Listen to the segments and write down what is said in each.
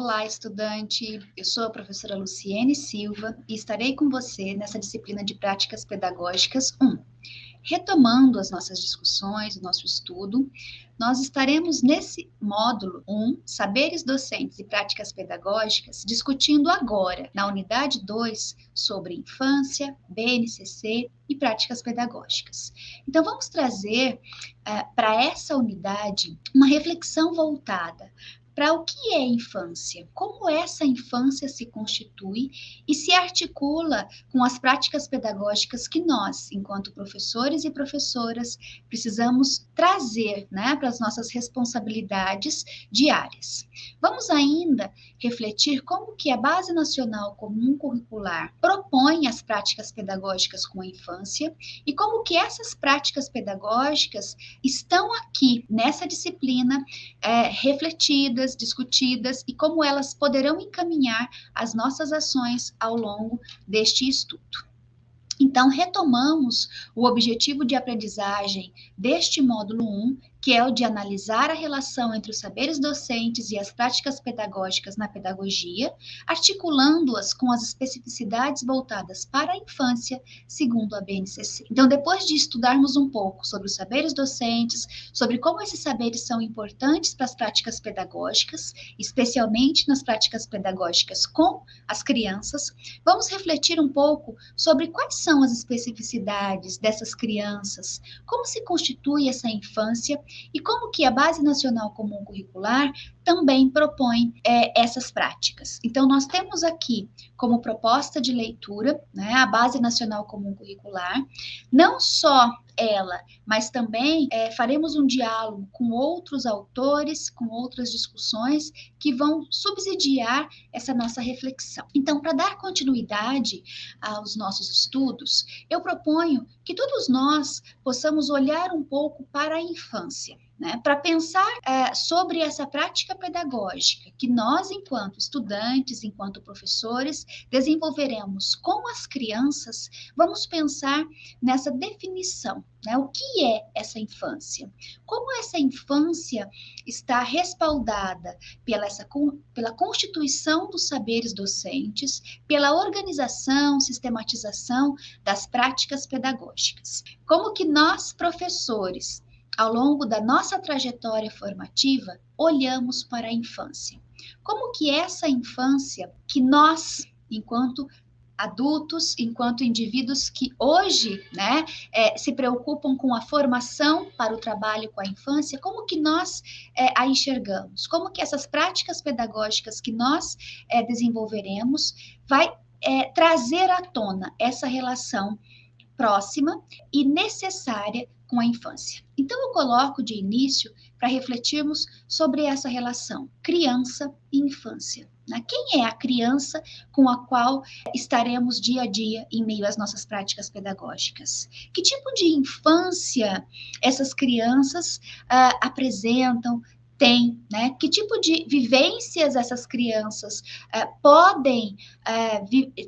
Olá, estudante! Eu sou a professora Luciene Silva e estarei com você nessa disciplina de Práticas Pedagógicas 1. Retomando as nossas discussões, o nosso estudo, nós estaremos nesse módulo 1, Saberes Docentes e Práticas Pedagógicas, discutindo agora, na unidade 2, sobre infância, BNCC e práticas pedagógicas. Então, vamos trazer para essa unidade uma reflexão voltada para o que é infância, como essa infância se constitui e se articula com as práticas pedagógicas que nós, enquanto professores e professoras, precisamos trazer, para as nossas responsabilidades diárias. Vamos ainda refletir como que a Base Nacional Comum Curricular propõe as práticas pedagógicas com a infância e como que essas práticas pedagógicas estão aqui nessa disciplina refletidas, discutidas e como elas poderão encaminhar as nossas ações ao longo deste estudo. Então, retomamos o objetivo de aprendizagem deste módulo 1, que é o de analisar a relação entre os saberes docentes e as práticas pedagógicas na pedagogia, articulando-as com as especificidades voltadas para a infância, segundo a BNCC. Então, depois de estudarmos um pouco sobre os saberes docentes, sobre como esses saberes são importantes para as práticas pedagógicas, especialmente nas práticas pedagógicas com as crianças, vamos refletir um pouco sobre quais são as especificidades dessas crianças, como se constitui essa infância e como que a Base Nacional Comum Curricular também propõe essas práticas. Então, nós temos aqui como proposta de leitura, a Base Nacional Comum Curricular, não só ela, mas também faremos um diálogo com outros autores, com outras discussões que vão subsidiar essa nossa reflexão. Então, para dar continuidade aos nossos estudos, eu proponho que todos nós possamos olhar um pouco para a infância, para pensar sobre essa prática pedagógica que nós, enquanto estudantes, enquanto professores, desenvolveremos com as crianças. Vamos pensar nessa definição, o que é essa infância? Como essa infância está respaldada pela constituição dos saberes docentes, pela organização, sistematização das práticas pedagógicas? Como que nós, professores, ao longo da nossa trajetória formativa, olhamos para a infância? Como que essa infância que nós, enquanto adultos, enquanto indivíduos que hoje se preocupam com a formação para o trabalho com a infância, como que nós a enxergamos? Como que essas práticas pedagógicas que nós desenvolveremos vai trazer à tona essa relação próxima e necessária com a infância? Então, eu coloco de início para refletirmos sobre essa relação criança e infância. Quem é a criança com a qual estaremos dia a dia em meio às nossas práticas pedagógicas? Que tipo de infância essas crianças apresentam, têm, Que tipo de vivências essas crianças podem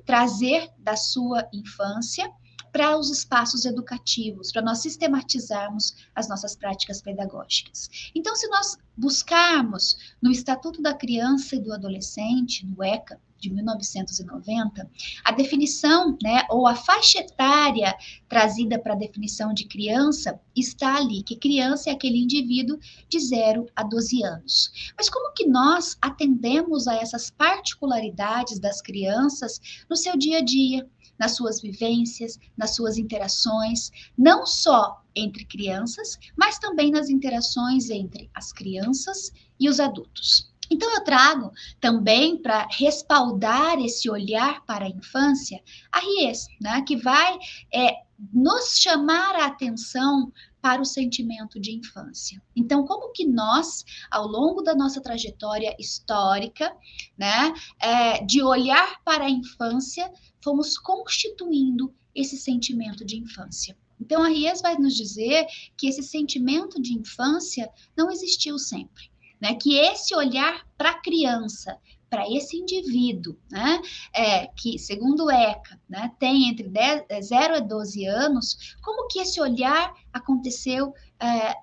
trazer da sua infância para os espaços educativos, para nós sistematizarmos as nossas práticas pedagógicas. Então, se nós buscarmos no Estatuto da Criança e do Adolescente, no ECA, de 1990, a definição, ou a faixa etária trazida para a definição de criança está ali, que criança é aquele indivíduo de 0 a 12 anos. Mas como que nós atendemos a essas particularidades das crianças no seu dia a dia, nas suas vivências, nas suas interações, não só entre crianças, mas também nas interações entre as crianças e os adultos? Então, eu trago também para respaldar esse olhar para a infância a Ries, que vai nos chamar a atenção para o sentimento de infância. Então, como que nós, ao longo da nossa trajetória histórica, de olhar para a infância, fomos constituindo esse sentimento de infância? Então, a Ries vai nos dizer que esse sentimento de infância não existiu sempre, que esse olhar para a criança, para esse indivíduo, que, segundo o ECA, tem entre 0 a 12 anos, como que esse olhar aconteceu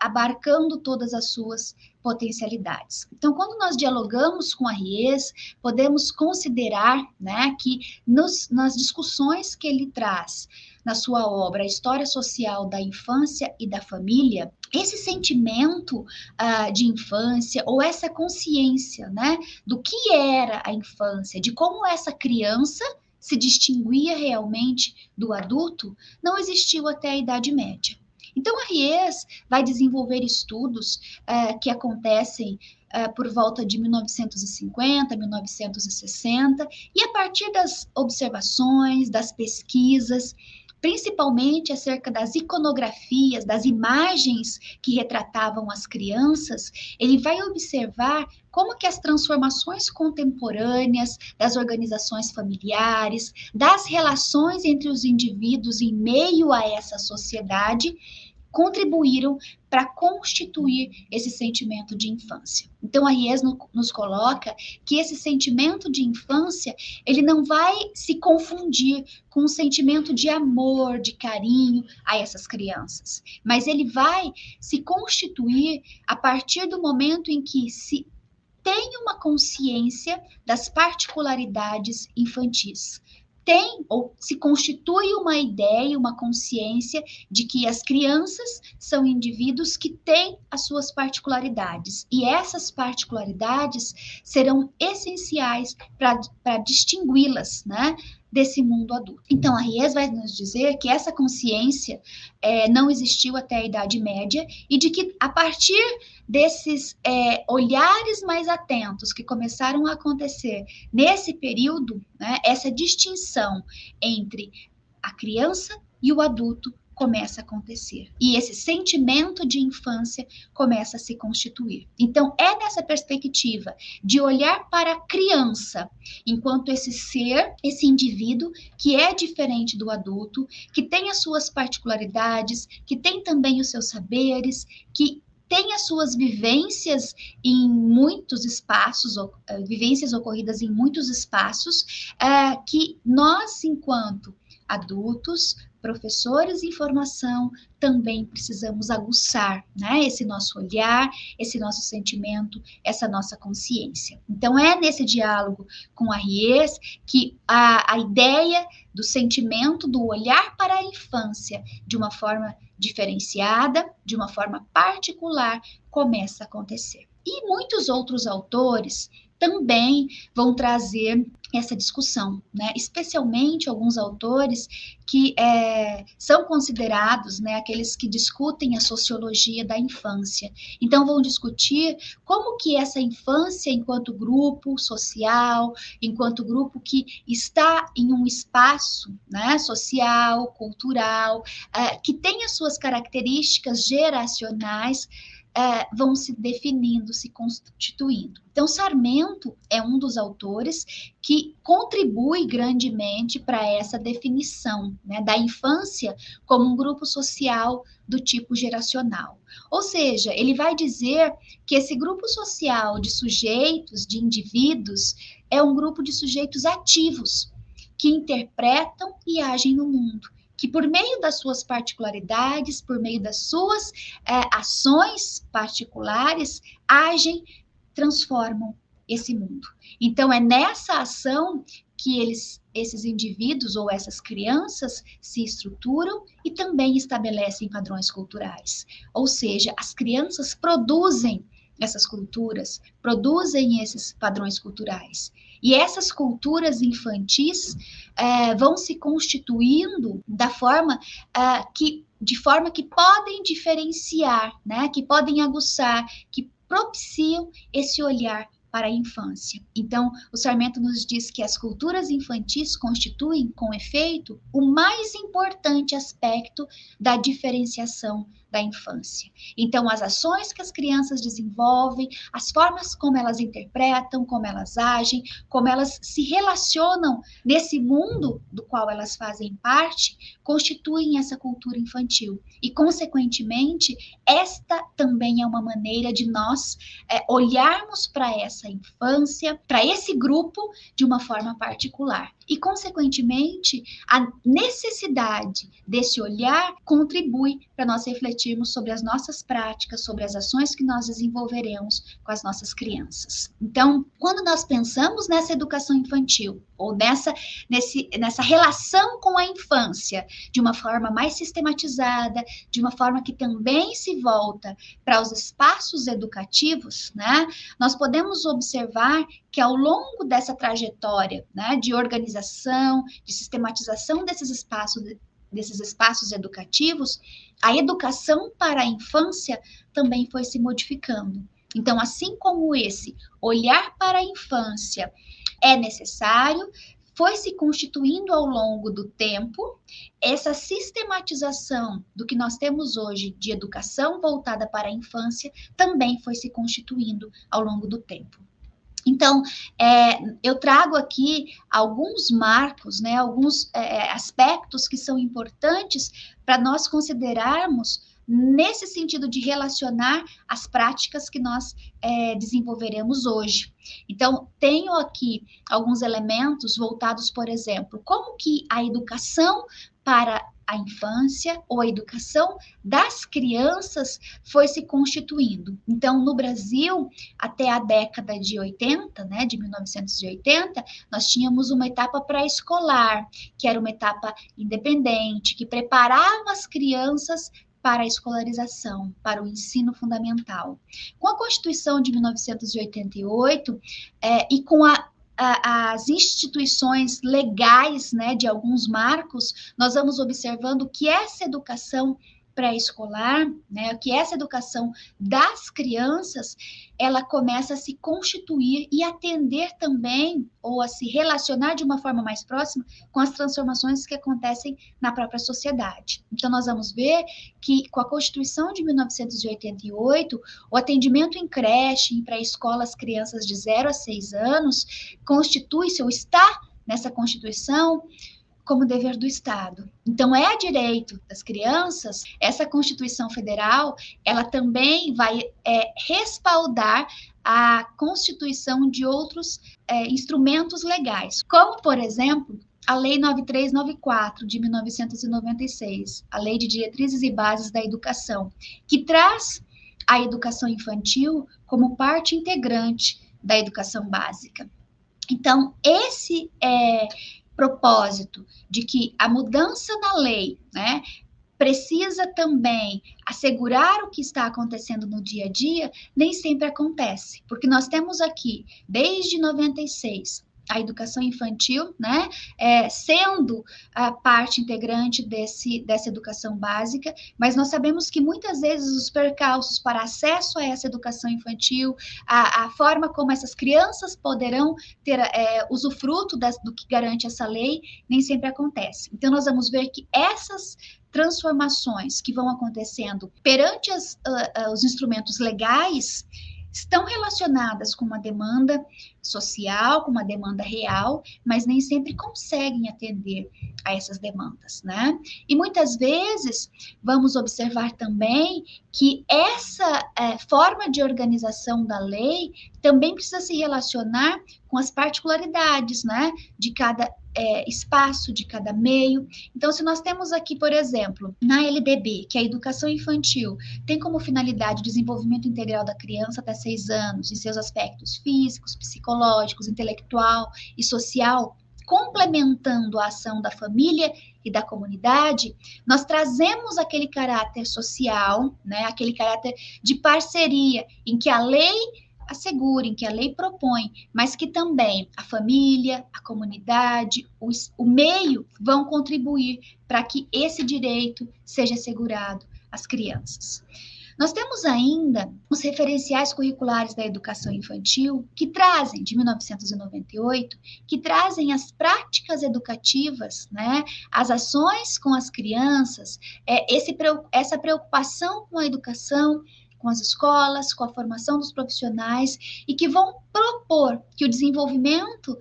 abarcando todas as suas potencialidades. Então, quando nós dialogamos com a Ries, podemos considerar, né, que nas discussões que ele traz na sua obra A História Social da Infância e da Família, esse sentimento de infância, ou essa consciência, né, do que era a infância, de como essa criança se distinguia realmente do adulto, não existiu até a Idade Média. Então, a Ries vai desenvolver estudos que acontecem por volta de 1950, 1960, e a partir das observações, das pesquisas, principalmente acerca das iconografias, das imagens que retratavam as crianças, ele vai observar como que as transformações contemporâneas das organizações familiares, das relações entre os indivíduos em meio a essa sociedade, contribuíram para constituir esse sentimento de infância. Então, a Ries nos coloca que esse sentimento de infância, ele não vai se confundir com um sentimento de amor, de carinho a essas crianças, mas ele vai se constituir a partir do momento em que se tem uma consciência das particularidades infantis. Tem ou se constitui uma ideia, uma consciência de que as crianças são indivíduos que têm as suas particularidades, e essas particularidades serão essenciais para distingui-las, né, desse mundo adulto. Então, a Ries vai nos dizer que essa consciência não existiu até a Idade Média, e de que a partir desses olhares mais atentos que começaram a acontecer nesse período, né, essa distinção entre a criança e o adulto começa a acontecer. E esse sentimento de infância começa a se constituir. Então, é nessa perspectiva de olhar para a criança enquanto esse ser, esse indivíduo que é diferente do adulto, que tem as suas particularidades, que tem também os seus saberes, que tem as suas vivências em muitos espaços, vivências ocorridas em muitos espaços, que nós, enquanto adultos, professores em formação, também precisamos aguçar, né, esse nosso olhar, esse nosso sentimento, essa nossa consciência. Então, é nesse diálogo com a Ries que a ideia do sentimento, do olhar para a infância de uma forma diferenciada, de uma forma particular, começa a acontecer. E muitos outros autores também vão trazer essa discussão, né? Especialmente alguns autores que são considerados, né, aqueles que discutem a sociologia da infância. Então, vão discutir como que essa infância, enquanto grupo social, enquanto grupo que está em um espaço, né, social, cultural, que tem as suas características geracionais, vão se definindo, se constituindo. Então, Sarmento é um dos autores que contribui grandemente para essa definição, né, da infância como um grupo social do tipo geracional. Ou seja, ele vai dizer que esse grupo social de sujeitos, de indivíduos, é um grupo de sujeitos ativos, que interpretam e agem no mundo, que por meio das suas particularidades, por meio das suas ações particulares, agem, transformam esse mundo. Então, é nessa ação que esses indivíduos ou essas crianças se estruturam e também estabelecem padrões culturais. Ou seja, as crianças produzem essas culturas, produzem esses padrões culturais. E essas culturas infantis vão se constituindo de forma que podem diferenciar, né, que podem aguçar, que propiciam esse olhar para a infância. Então, o Sarmento nos diz que as culturas infantis constituem, com efeito, o mais importante aspecto da diferenciação da infância. Então, as ações que as crianças desenvolvem, as formas como elas interpretam, como elas agem, como elas se relacionam nesse mundo do qual elas fazem parte, constituem essa cultura infantil. E, consequentemente, esta também é uma maneira de nós olharmos para essa infância, para esse grupo, de uma forma particular. E, consequentemente, a necessidade desse olhar contribui para nós refletirmos refletirmos sobre as nossas práticas, sobre as ações que nós desenvolveremos com as nossas crianças. Então, quando nós pensamos nessa educação infantil, ou nessa relação com a infância, de uma forma mais sistematizada, de uma forma que também se volta para os espaços educativos, né, nós podemos observar que ao longo dessa trajetória, né, de organização, de sistematização desses espaços educativos, a educação para a infância também foi se modificando. Então, assim como esse olhar para a infância é necessário, foi se constituindo ao longo do tempo, essa sistematização do que nós temos hoje de educação voltada para a infância também foi se constituindo ao longo do tempo. Então, eu trago aqui alguns marcos, né, alguns aspectos que são importantes para nós considerarmos nesse sentido de relacionar as práticas que nós desenvolveremos hoje. Então, tenho aqui alguns elementos voltados, por exemplo, como que a educação para a infância ou a educação das crianças foi se constituindo. Então, no Brasil, até a década de 80, né, de 1980, nós tínhamos uma etapa pré-escolar, que era uma etapa independente, que preparava as crianças para a escolarização, para o ensino fundamental. Com a Constituição de 1988 e com as instituições legais, né, de alguns marcos, nós vamos observando que essa educação pré-escolar, né, que essa educação das crianças, ela começa a se constituir e atender também, ou a se relacionar de uma forma mais próxima com as transformações que acontecem na própria sociedade. Então, nós vamos ver que com a Constituição de 1988, o atendimento em creche, em pré-escola, às crianças de 0 a 6 anos, constitui-se ou está nessa Constituição como dever do Estado. Então, é direito das crianças, essa Constituição Federal, ela também vai respaldar a constituição de outros instrumentos legais, como, por exemplo, a Lei 9394, de 1996, a Lei de Diretrizes e Bases da Educação, que traz a educação infantil como parte integrante da educação básica. Então, esse propósito de que a mudança na lei, né, precisa também assegurar o que está acontecendo no dia a dia, nem sempre acontece, porque nós temos aqui, desde 96, a educação infantil, né, sendo a parte integrante dessa educação básica, mas nós sabemos que muitas vezes os percalços para acesso a essa educação infantil, a forma como essas crianças poderão ter usufruto do que garante essa lei, nem sempre acontece. Então, nós vamos ver que essas transformações que vão acontecendo perante os instrumentos legais estão relacionadas com uma demanda social, com uma demanda real, mas nem sempre conseguem atender a essas demandas, né? E muitas vezes vamos observar também que essa forma de organização da lei também precisa se relacionar com as particularidades, né, de cada espaço, de cada meio. Então, se nós temos aqui, por exemplo, na LDB, que é a educação infantil tem como finalidade o desenvolvimento integral da criança até 6 anos, em seus aspectos físicos, psicológicos, intelectual e social, complementando a ação da família e da comunidade, nós trazemos aquele caráter social, né, aquele caráter de parceria, em que a lei assegura, em que a lei propõe, mas que também a família, a comunidade, o meio vão contribuir para que esse direito seja assegurado às crianças. Nós temos ainda os referenciais curriculares da educação infantil, que trazem, de 1998, que trazem as práticas educativas, né, as ações com as crianças, essa preocupação com a educação, com as escolas, com a formação dos profissionais, e que vão propor que o desenvolvimento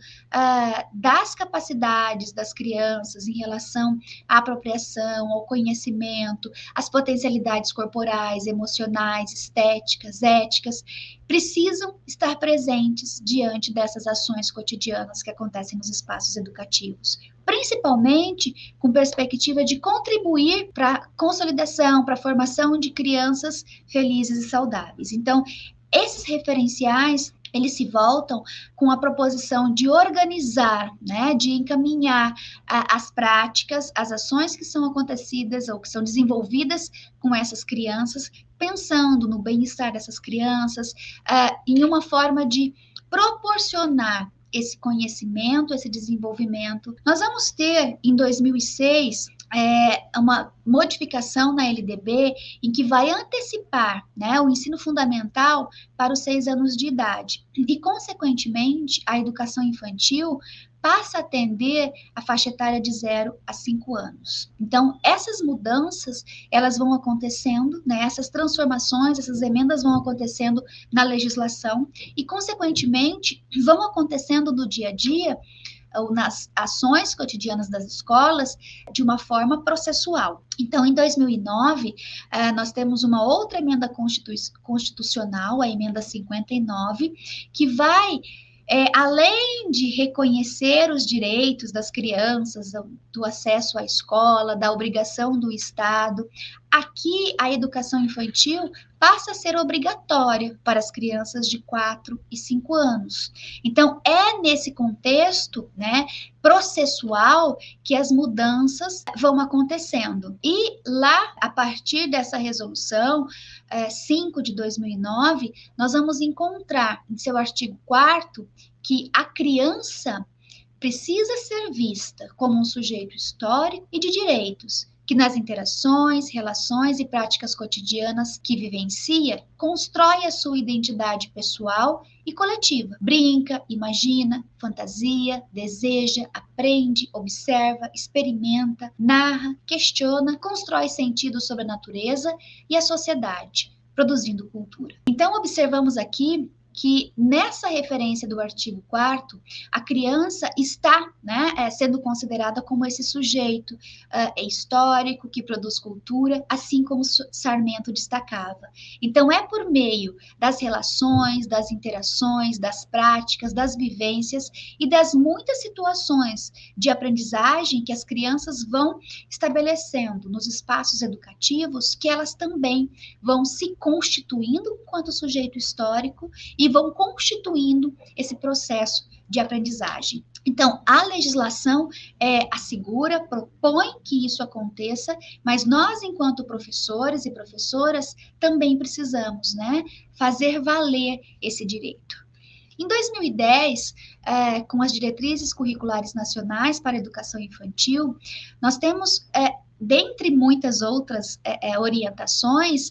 das capacidades das crianças em relação à apropriação, ao conhecimento, às potencialidades corporais, emocionais, estéticas, éticas, precisam estar presentes diante dessas ações cotidianas que acontecem nos espaços educativos. principalmente com perspectiva de contribuir para a consolidação, para a formação de crianças felizes e saudáveis. Então, esses referenciais, eles se voltam com a proposição de organizar, né, de encaminhar as práticas, as ações que são acontecidas ou que são desenvolvidas com essas crianças, pensando no bem-estar dessas crianças, em uma forma de proporcionar esse conhecimento, esse desenvolvimento. Nós vamos ter, em 2006, uma modificação na LDB em que vai antecipar, né, o ensino fundamental para os 6 anos de idade. E, consequentemente, a educação infantil passa a atender a faixa etária de 0 a 5 anos. Então, essas mudanças, elas vão acontecendo, né, essas transformações, essas emendas vão acontecendo na legislação e, consequentemente, vão acontecendo no dia a dia, ou nas ações cotidianas das escolas, de uma forma processual. Então, em 2009, nós temos uma outra emenda constitucional, a emenda 59, que vai, além de reconhecer os direitos das crianças, do acesso à escola, da obrigação do Estado, aqui a educação infantil passa a ser obrigatória para as crianças de 4 e 5 anos. Então, é nesse contexto, né, processual que as mudanças vão acontecendo. E lá, a partir dessa resolução 5 de 2009, nós vamos encontrar em seu artigo 4º que a criança precisa ser vista como um sujeito histórico e de direitos, que nas interações, relações e práticas cotidianas que vivencia, constrói a sua identidade pessoal e coletiva. Brinca, imagina, fantasia, deseja, aprende, observa, experimenta, narra, questiona, constrói sentidos sobre a natureza e a sociedade, produzindo cultura. Então, observamos aqui que nessa referência do artigo 4º, a criança está, né, sendo considerada como esse sujeito histórico, que produz cultura, assim como Sarmento destacava. Então, é por meio das relações, das interações, das práticas, das vivências e das muitas situações de aprendizagem que as crianças vão estabelecendo nos espaços educativos, que elas também vão se constituindo enquanto sujeito histórico e vão constituindo esse processo de aprendizagem. Então, a legislação assegura, propõe que isso aconteça, mas nós, enquanto professores e professoras, também precisamos, né, fazer valer esse direito. Em 2010, com as diretrizes curriculares nacionais para a educação infantil, nós temos, dentre muitas outras orientações,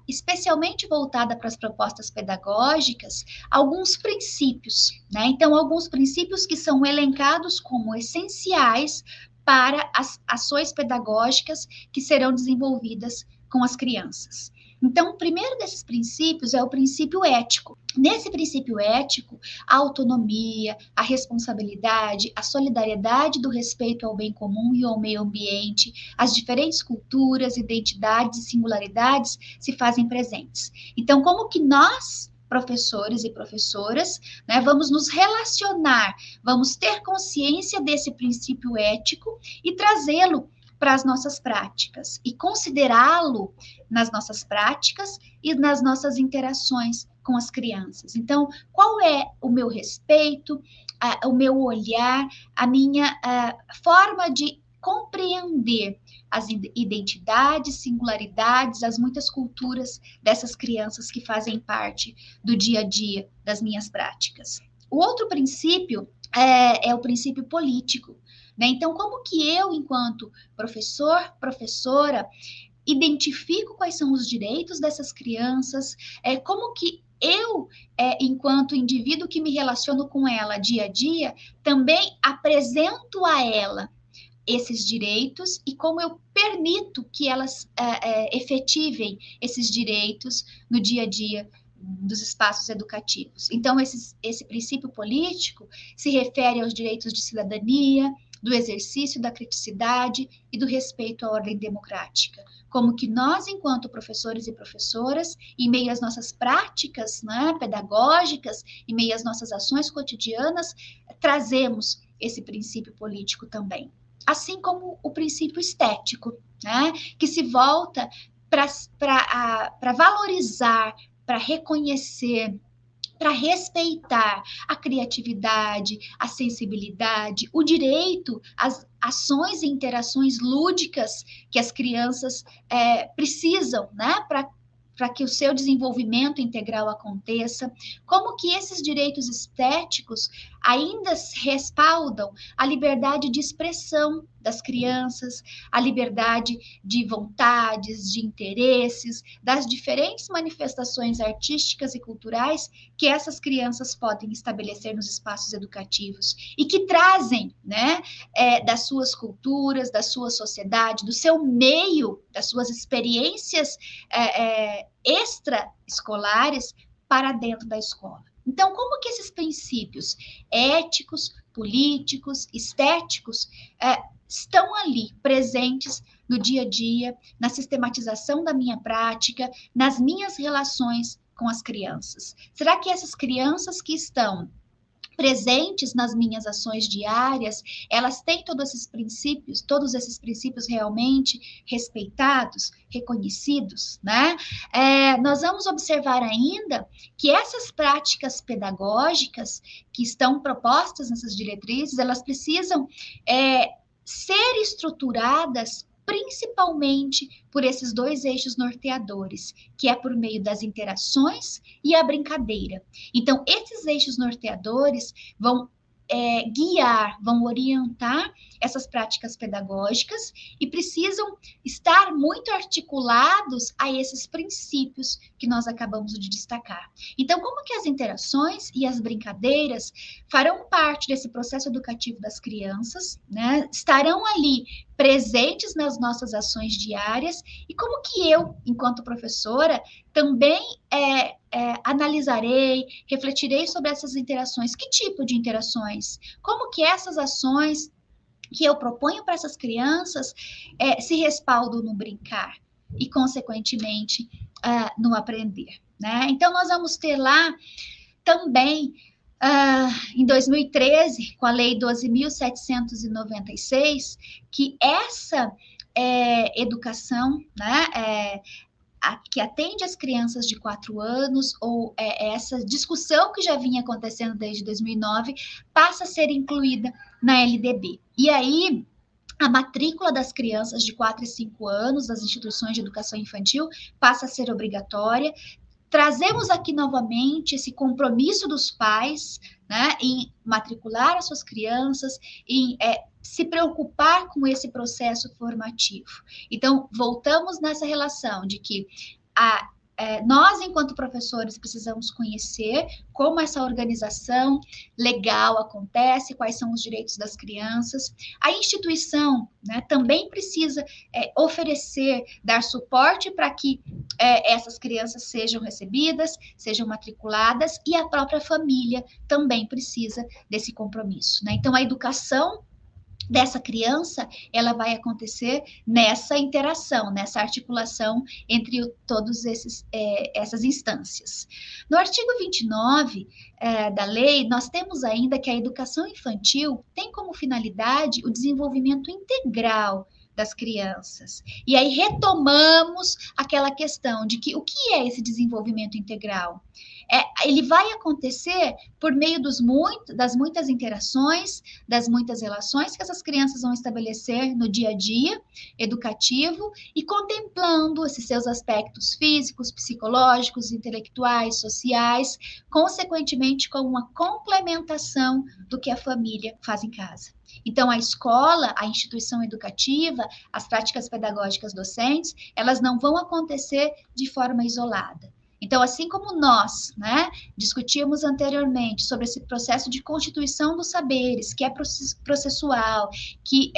especialmente voltada para as propostas pedagógicas, alguns princípios, né? Então, alguns princípios que são elencados como essenciais para as ações pedagógicas que serão desenvolvidas com as crianças. Então, o primeiro desses princípios é o princípio ético. Nesse princípio ético, a autonomia, a responsabilidade, a solidariedade do respeito ao bem comum e ao meio ambiente, as diferentes culturas, identidades e singularidades se fazem presentes. Então, como que nós, professores e professoras, né, vamos nos relacionar, vamos ter consciência desse princípio ético e trazê-lo para as nossas práticas e considerá-lo nas nossas práticas e nas nossas interações com as crianças. Então, qual é o meu respeito, o meu olhar, a minha forma de compreender as identidades, singularidades, as muitas culturas dessas crianças que fazem parte do dia a dia das minhas práticas. O outro princípio é o princípio político, né? Então, como que eu, enquanto professor, professora, identifico quais são os direitos dessas crianças, como que eu, enquanto indivíduo que me relaciono com ela dia a dia, também apresento a ela esses direitos e como eu permito que elas efetivem esses direitos no dia a dia dos espaços educativos. Então, esse princípio político se refere aos direitos de cidadania, do exercício da criticidade e do respeito à ordem democrática. Como que nós, enquanto professores e professoras, em meio às nossas práticas, né, pedagógicas, em meio às nossas ações cotidianas, trazemos esse princípio político também. Assim como o princípio estético, né, que se volta para valorizar, para reconhecer, para respeitar a criatividade, a sensibilidade, o direito às ações e interações lúdicas que as crianças precisam, né, para que o seu desenvolvimento integral aconteça, como que esses direitos estéticos ainda respaldam a liberdade de expressão das crianças, a liberdade de vontades, de interesses, das diferentes manifestações artísticas e culturais que essas crianças podem estabelecer nos espaços educativos e que trazem, né, das suas culturas, da sua sociedade, do seu meio, das suas experiências extraescolares para dentro da escola. Então, como que esses princípios éticos, políticos, estéticos estão ali presentes no dia a dia, na sistematização da minha prática, nas minhas relações com as crianças? Será que essas crianças que estão presentes nas minhas ações diárias, elas têm todos esses princípios realmente respeitados, reconhecidos, né? Nós vamos observar ainda que essas práticas pedagógicas que estão propostas nessas diretrizes, elas precisam ser estruturadas principalmente por esses dois eixos norteadores, que é por meio das interações e a brincadeira. Então, esses eixos norteadores vão guiar, vão orientar essas práticas pedagógicas e precisam estar muito articulados a esses princípios que nós acabamos de destacar. Então, como que as interações e as brincadeiras farão parte desse processo educativo das crianças, né? Estarão ali presentes nas nossas ações diárias e como que eu, enquanto professora, também analisarei, refletirei sobre essas interações. Que tipo de interações? Como que essas ações que eu proponho para essas crianças se respaldam no brincar e, consequentemente, no aprender, né? Então, nós vamos ter lá também, em 2013, com a Lei 12.796, que essa educação, né, que atende as crianças de 4 anos, ou essa discussão que já vinha acontecendo desde 2009, passa a ser incluída na LDB. E aí, a matrícula das crianças de 4 e 5 anos das instituições de educação infantil passa a ser obrigatória. Trazemos aqui novamente esse compromisso dos pais, né, em matricular as suas crianças, em se preocupar com esse processo formativo. Então, voltamos nessa relação de que nós, enquanto professores, precisamos conhecer como essa organização legal acontece, quais são os direitos das crianças. A instituição, né, também precisa oferecer, dar suporte para que essas crianças sejam recebidas, sejam matriculadas, e a própria família também precisa desse compromisso, né? Então, a educação dessa criança, ela vai acontecer nessa interação, nessa articulação entre todas essas instâncias. No artigo 29 da lei, nós temos ainda que a educação infantil tem como finalidade o desenvolvimento integral das crianças. E aí retomamos aquela questão de que o que é esse desenvolvimento integral? Ele vai acontecer por meio das muitas interações, das muitas relações que essas crianças vão estabelecer no dia a dia educativo e contemplando esses seus aspectos físicos, psicológicos, intelectuais, sociais, consequentemente com uma complementação do que a família faz em casa. Então, a escola, a instituição educativa, as práticas pedagógicas docentes, elas não vão acontecer de forma isolada. Então, assim como nós, né, discutimos anteriormente sobre esse processo de constituição dos saberes, que é processual, que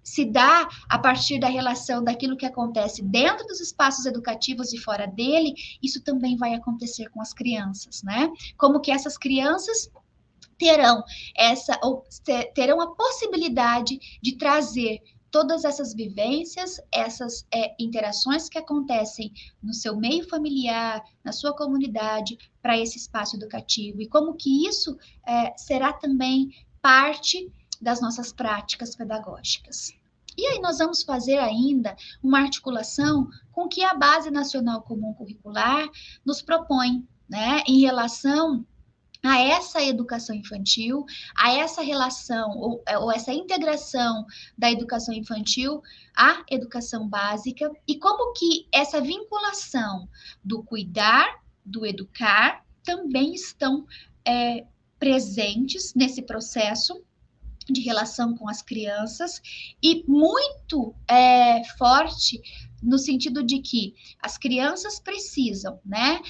se dá a partir da relação daquilo que acontece dentro dos espaços educativos e fora dele, isso também vai acontecer com as crianças, né? Como que essas crianças terão a possibilidade de trazer todas essas vivências, essas interações que acontecem no seu meio familiar, na sua comunidade, para esse espaço educativo. E como que isso será também parte das nossas práticas pedagógicas. E aí nós vamos fazer ainda uma articulação com o que a Base Nacional Comum Curricular nos propõe, né, em relação a essa educação infantil, a essa relação ou essa integração da educação infantil à educação básica e como que essa vinculação do cuidar, do educar, também estão presentes nesse processo de relação com as crianças e muito forte no sentido de que as crianças precisam, né,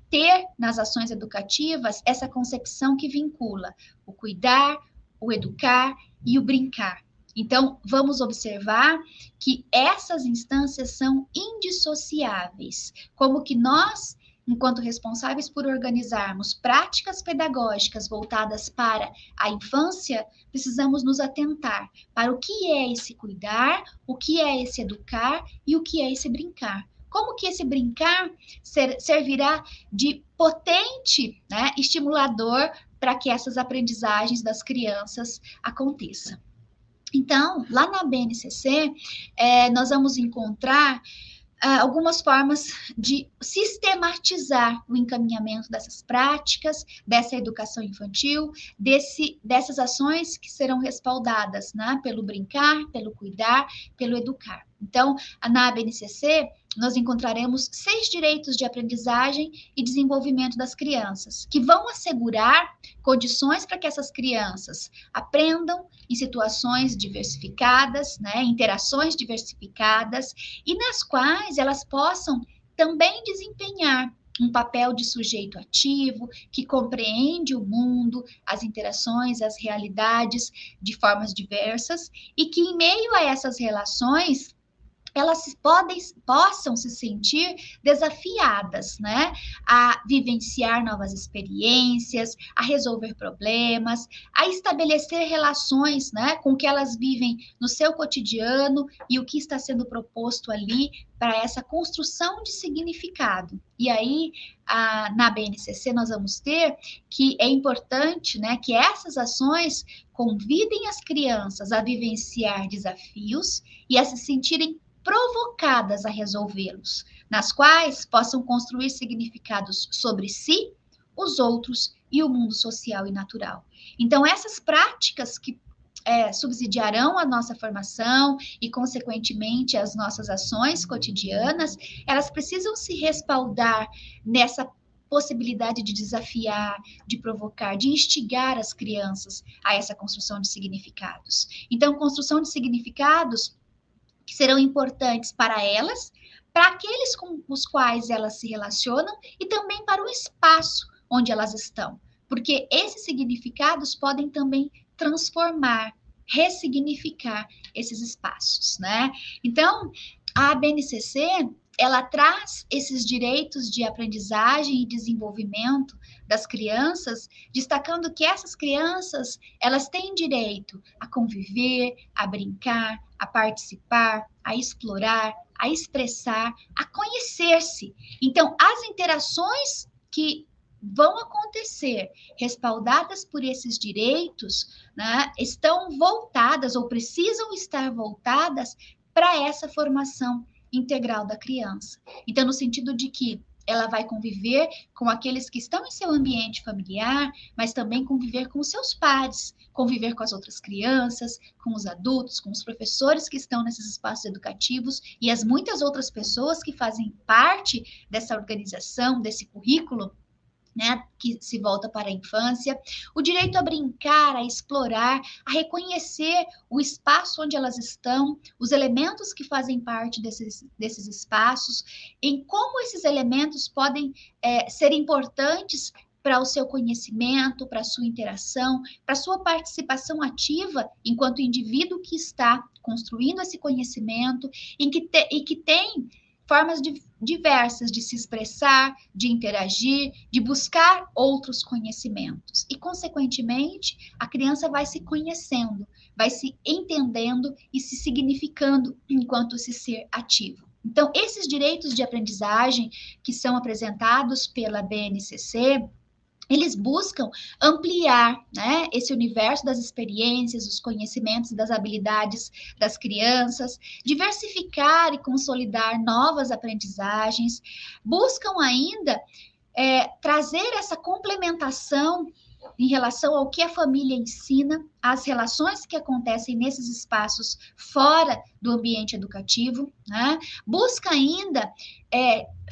ter nas ações educativas essa concepção que vincula o cuidar, o educar e o brincar. Então, vamos observar que essas instâncias são indissociáveis, como que nós, enquanto responsáveis por organizarmos práticas pedagógicas voltadas para a infância, precisamos nos atentar para o que é esse cuidar, o que é esse educar e o que é esse brincar. Como que esse brincar servirá de potente, né, estimulador para que essas aprendizagens das crianças aconteçam. Então, lá na BNCC, nós vamos encontrar algumas formas de sistematizar o encaminhamento dessas práticas, dessa educação infantil, dessas ações que serão respaldadas, né, pelo brincar, pelo cuidar, pelo educar. Então, na BNCC, nós encontraremos 6 direitos de aprendizagem e desenvolvimento das crianças, que vão assegurar condições para que essas crianças aprendam em situações diversificadas, né, interações diversificadas, e nas quais elas possam também desempenhar um papel de sujeito ativo, que compreende o mundo, as interações, as realidades de formas diversas, e que em meio a essas relações, elas possam se sentir desafiadas, né, a vivenciar novas experiências, a resolver problemas, a estabelecer relações, né, com o que elas vivem no seu cotidiano e o que está sendo proposto ali para essa construção de significado. E aí, na BNCC, nós vamos ter que é importante, né, que essas ações convidem as crianças a vivenciar desafios e a se sentirem provocadas a resolvê-los, nas quais possam construir significados sobre si, os outros e o mundo social e natural. Então, essas práticas que subsidiarão a nossa formação e, consequentemente, as nossas ações cotidianas, elas precisam se respaldar nessa possibilidade de desafiar, de provocar, de instigar as crianças a essa construção de significados. Então, construção de significados que serão importantes para elas, para aqueles com os quais elas se relacionam e também para o espaço onde elas estão, porque esses significados podem também transformar, ressignificar esses espaços, né? Então, a BNCC, ela traz esses direitos de aprendizagem e desenvolvimento das crianças, destacando que essas crianças, elas têm direito a conviver, a brincar, a participar, a explorar, a expressar, a conhecer-se. Então, as interações que vão acontecer, respaldadas por esses direitos, né, estão voltadas ou precisam estar voltadas para essa formação integral da criança. Então, no sentido de que ela vai conviver com aqueles que estão em seu ambiente familiar, mas também conviver com os seus pares, conviver com as outras crianças, com os adultos, com os professores que estão nesses espaços educativos e as muitas outras pessoas que fazem parte dessa organização, desse currículo, né, que se volta para a infância, o direito a brincar, a explorar, a reconhecer o espaço onde elas estão, os elementos que fazem parte desses espaços, em como esses elementos podem ser importantes para o seu conhecimento, para a sua interação, para a sua participação ativa enquanto indivíduo que está construindo esse conhecimento e que tem formas diversas de se expressar, de interagir, de buscar outros conhecimentos. E, consequentemente, a criança vai se conhecendo, vai se entendendo e se significando enquanto esse ser ativo. Então, esses direitos de aprendizagem que são apresentados pela BNCC, eles buscam ampliar, né, esse universo das experiências, dos conhecimentos e das habilidades das crianças, diversificar e consolidar novas aprendizagens, buscam ainda trazer essa complementação em relação ao que a família ensina, as relações que acontecem nesses espaços fora do ambiente educativo, né? Busca ainda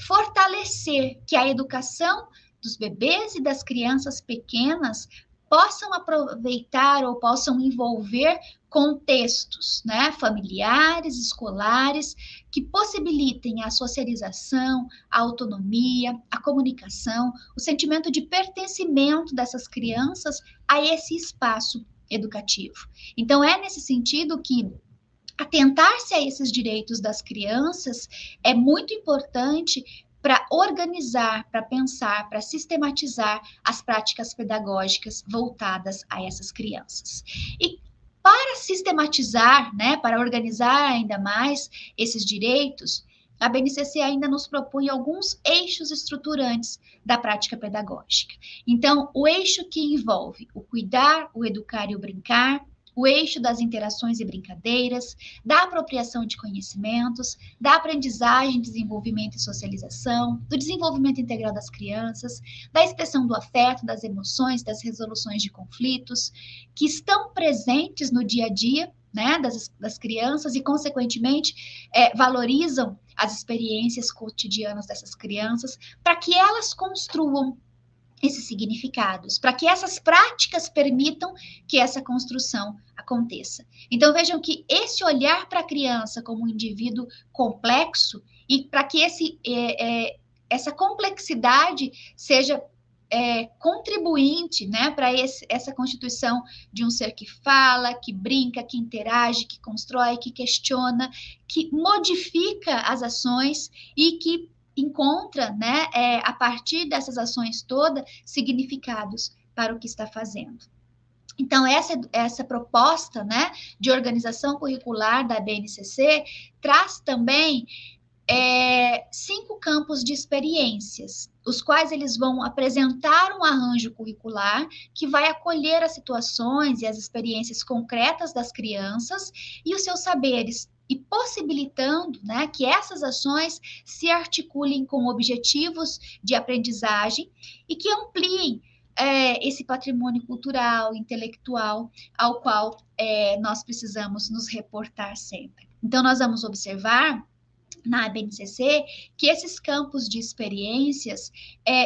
fortalecer que a educação dos bebês e das crianças pequenas possam aproveitar ou possam envolver contextos, né, familiares, escolares, que possibilitem a socialização, a autonomia, a comunicação, o sentimento de pertencimento dessas crianças a esse espaço educativo. Então, é nesse sentido que atentar-se a esses direitos das crianças é muito importante para organizar, para pensar, para sistematizar as práticas pedagógicas voltadas a essas crianças. E para sistematizar, né, para organizar ainda mais esses direitos, a BNCC ainda nos propõe alguns eixos estruturantes da prática pedagógica. Então, o eixo que envolve o cuidar, o educar e o brincar, o eixo das interações e brincadeiras, da apropriação de conhecimentos, da aprendizagem, desenvolvimento e socialização, do desenvolvimento integral das crianças, da expressão do afeto, das emoções, das resoluções de conflitos, que estão presentes no dia a dia, né, das crianças e, consequentemente, valorizam as experiências cotidianas dessas crianças, para que elas construam esses significados, para que essas práticas permitam que essa construção aconteça. Então, vejam que esse olhar para a criança como um indivíduo complexo e para que essa complexidade seja contribuinte, né, para essa constituição de um ser que fala, que brinca, que interage, que constrói, que questiona, que modifica as ações e que encontra, né, a partir dessas ações todas, significados para o que está fazendo. Então, essa proposta, né, de organização curricular da BNCC traz também 5 campos de experiências, os quais eles vão apresentar um arranjo curricular que vai acolher as situações e as experiências concretas das crianças e os seus saberes, e possibilitando, né, que essas ações se articulem com objetivos de aprendizagem e que ampliem esse patrimônio cultural, intelectual, ao qual nós precisamos nos reportar sempre. Então, nós vamos observar na BNCC, que esses campos de experiências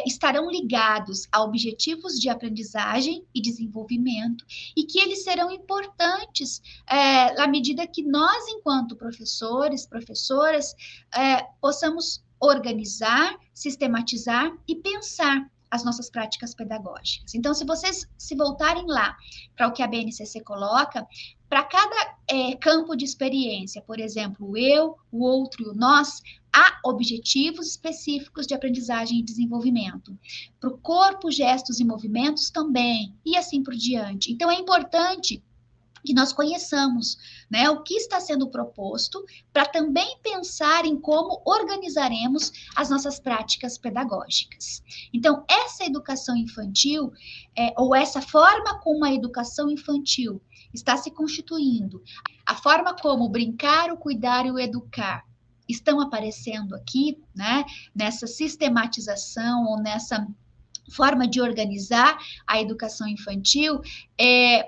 estarão ligados a objetivos de aprendizagem e desenvolvimento e que eles serão importantes na medida que nós, enquanto professores, professoras, possamos organizar, sistematizar e pensar as nossas práticas pedagógicas. Então, se vocês se voltarem lá para o que a BNCC coloca, para cada campo de experiência, por exemplo, o eu, o outro e o nós, há objetivos específicos de aprendizagem e desenvolvimento. Para o corpo, gestos e movimentos também, e assim por diante. Então, é importante que nós conheçamos, né, o que está sendo proposto, para também pensar em como organizaremos as nossas práticas pedagógicas. Então, essa educação infantil, ou essa forma como a educação infantil está se constituindo, a forma como o brincar, o cuidar e o educar estão aparecendo aqui, né, nessa sistematização ou nessa forma de organizar a educação infantil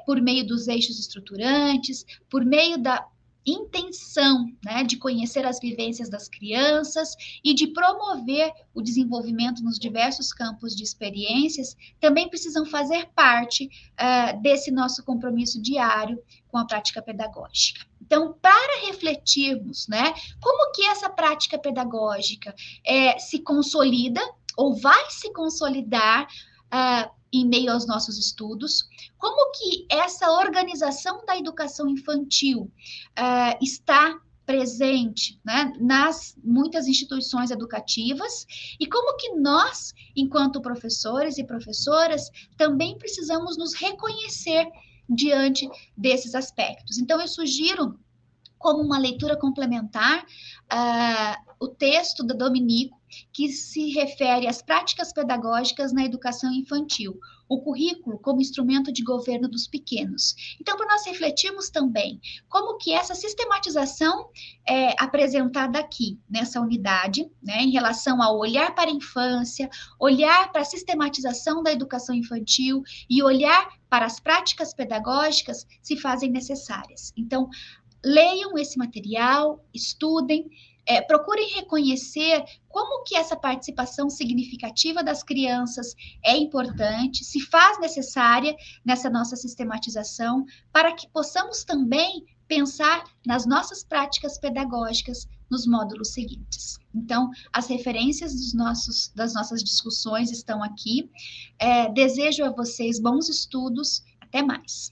por meio dos eixos estruturantes, por meio da intenção, né, de conhecer as vivências das crianças e de promover o desenvolvimento nos diversos campos de experiências, também precisam fazer parte desse nosso compromisso diário com a prática pedagógica. Então, para refletirmos, né, como que essa prática pedagógica se consolida ou vai se consolidar em meio aos nossos estudos, como que essa organização da educação infantil está presente, né, nas muitas instituições educativas e como que nós, enquanto professores e professoras, também precisamos nos reconhecer diante desses aspectos. Então, eu sugiro como uma leitura complementar o texto da Dominico, que se refere às práticas pedagógicas na educação infantil, o currículo como instrumento de governo dos pequenos. Então, para nós refletirmos também como que essa sistematização é apresentada aqui, nessa unidade, né, em relação ao olhar para a infância, olhar para a sistematização da educação infantil e olhar para as práticas pedagógicas se fazem necessárias. Então, leiam esse material, estudem, procurem reconhecer como que essa participação significativa das crianças é importante, se faz necessária nessa nossa sistematização, para que possamos também pensar nas nossas práticas pedagógicas nos módulos seguintes. Então, as referências das nossas discussões estão aqui. Desejo a vocês bons estudos. Até mais.